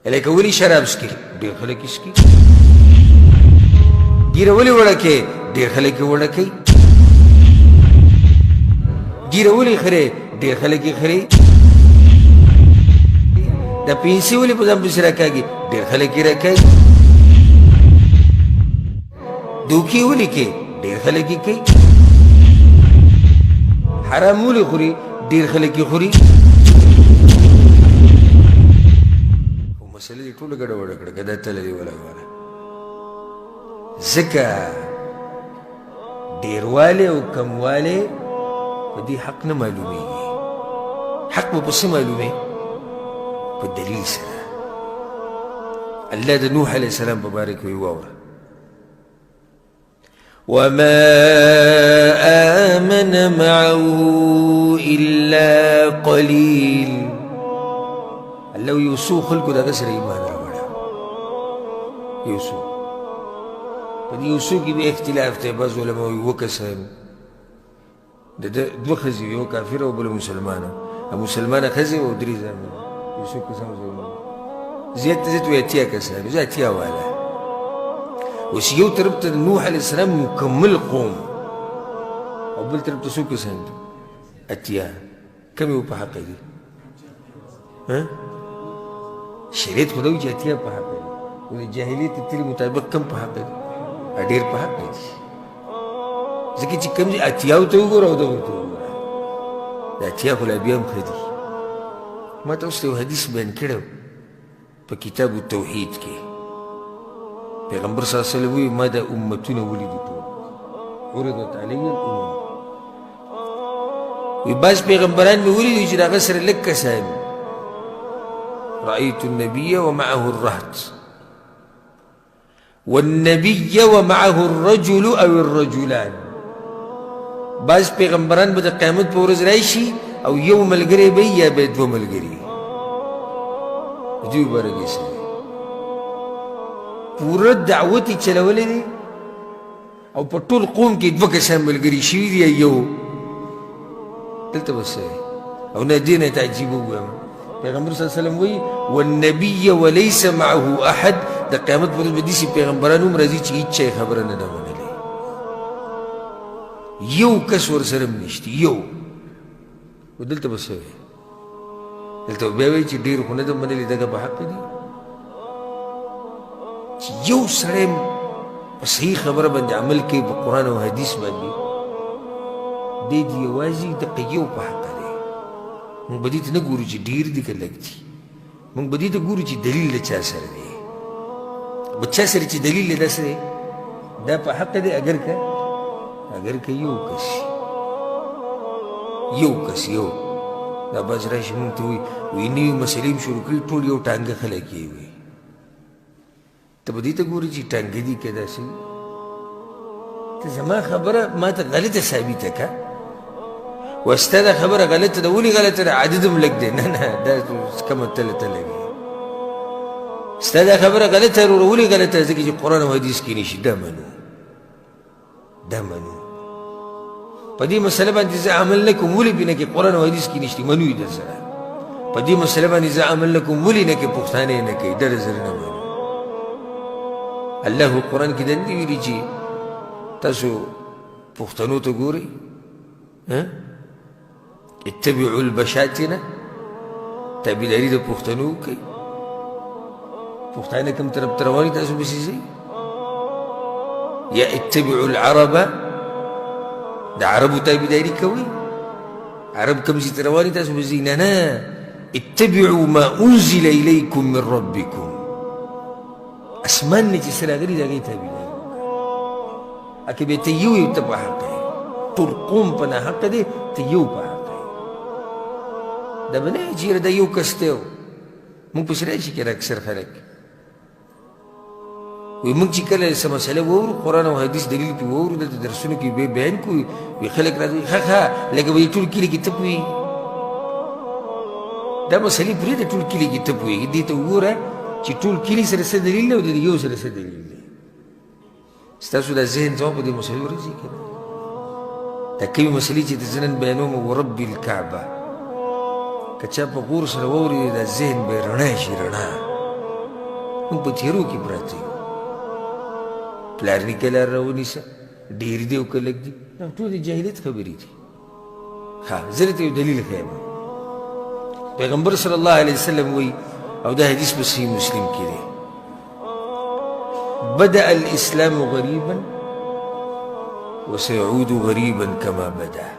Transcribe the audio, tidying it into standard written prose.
لکه ولې شراب څکي ډېر خلک یې څکي ږیره ولې وړه کوي ډېر خلک یې وړه کوي ږیره ولې خرې ډېر خلک یې خرې دا پیسې ولې په ځان پسې راکاږي ډېر خلک یې راکاږي دوکې ولې کوي ډېر خلک یې کوي حرام ولې خوري ډېر خلک یې خوري خو مسلې دې ټوله ګډوډه کړه که دا تله دې ولګوله ځکه ډېروالی او کموالی په دې حق نه معلومیږي حق به په څه معلومې په دلیل سره الله د نوح علیه السلام په باره کې واوره وما آمن معه إلا قليل الله یوسو خلکو دغه سره ایمان راوړه یوسو په دې یوسو کې به اختلاف دی بعض علما وایي اووه کسان د دوه ښځې یو کافره او بله مسلمانه مسلمانه ښځې او درې زامن یوسو کسان زیات زیات وایي اتیا کسان زه اتیا واله اوس یو طرف ته نوح علیه السلام مکمل قوم او بل طرف ته څو کسان دي اتیا کم یو په حقه دي شریعت خو دا وایي چې اتیا په حقه دي خو د جاهلیت د تلې مطابق کم په حقه دي ډېر په حقه دي ځکه چې کم دي اتیاو ته وګوره او دغو ته وګوره د اتیا خو لا بیا هم ښه دي ما ته اوس یو حدیث بیان کړی په کتاب التوحید کې پیغمبر صلی الله علیه وسلم وی ما دا امتونه ولیدي ټول عرضت علی الامم وی بعض پیغمبران مې ولیدي چې د هغه سره لږ کسان رأیت النبي ومعه الرهط والنبي ومعه الرجل او الرجلان بعض پیغمبران به د قیامت په ورځ راشي او یو ملګری به یا به دوه ملګري دوی برګې سره پوره دعوت یې چلولی دی او په ټول قوم کې دوه کسان ملګري شوي دي یو دلته بس او نه دې نه تعجیب ووایم پیغمبر صلی الله علیه وسلم وایي والنبي وليس معه احد د قیامت پر ورځ به داسې پیغمبران هم راځي چې هېڅ چا یې خبره نه ده منلې یو کس ورسره هم نشته یو خو دلته به څه وایي دلته بیا وایي چې ډېر خو نه ده منلې دغه په حق دي چې یو سړی په صحیح خبره باندې عمل کوي په قرآن او حدیث باندې دی د یوازې دغه یو په حقه دی موږ به دې ته نه ګورو چې ډېر دي که لږ دي موږ به دې ته ګورو چې دلیل د چا سره دی به چا سره چې دلیل دی داسې دی دا په حقه دی اگر که یو کس یو دا باز راشي موږ ته وایي نوي مسلې هم شروع کړي ټول یو ټانګه خلک یې وي ته به دې ته ګورې چې ټانګه دي که داسې ته زما خبره ما ته غلطه ثابته که و ستا دا خبره غلطه ده ولې غلطه ده عدد هم لږ دی نه دا کمه تله وي ستا دا خبره غلطه وروره ولې غلطه ده ځکه چې قرآن او حدیث کې نشي دا منو په دې مسله باندې زه عمل نه کوم ولې پې نه کې قرآن او حدیث کې نشته منو یې درسره په دې مسله باندې زه عمل نه کوم ولې نه کې پښتانه یې نه کوي در سره نه منو الله قرآن کې دندې ویلي چې تاسو پښتنو ته ګورئ اتبعوا البشاتنه تابعداري د پښتنو کوي پښتانه کوم طرف ته روان دي تاسو پسې ځئ یا اتبعوا العرب د عربو تابعداري کوئ عرب کوم ځای ته روان دي تاسو پسې ځئ نه اتبعوا ما انزل الیکم من ربکم اسمان نه چې څه راغلي د هغې تابعداري وکړه اکه بیا ته یو ته په حقه یې ټول قوم په ناحقه دی ته یو په حقه یې دا به نه وي چې یاره دا یو کس دی موږ پسې راشي که اکثر خلک وایي موږ چې کله څه مسله واورو قرآن او حدیث دلیل پې واورو دلته درسونو کې به بیان کوو وي خلک راځي ښه لکه به یې ټول کلي کې ته پوهېږي دا مسلې پرېږده ټول کلي کې ته پوهېږي دې ته وګوره چې ټول کلي سره څه دلیل دی او د یو سره څه دلیل دی ستاسو دا ذهن ځواب په دې مسلې ورځي که نه دا کومې مسلې چې د زه نن بیانوم ورب الکعبه که چا په غور سره واورېدې دا ذهن به یې رڼا شي رڼا موږ په تیرو کې پراته یو پلار نیکه لار راونیسه ډېر دي او که لږ دي دا ټولې جاهلیت خبرې دي ها زه درته یو دلیل ښیم پیغمبر صلی الله علیه وسلم وایي او دا حدیث په صحیح مسلم کې دی بدأ الإسلام غريبا وسيعود غريبا كما بدأ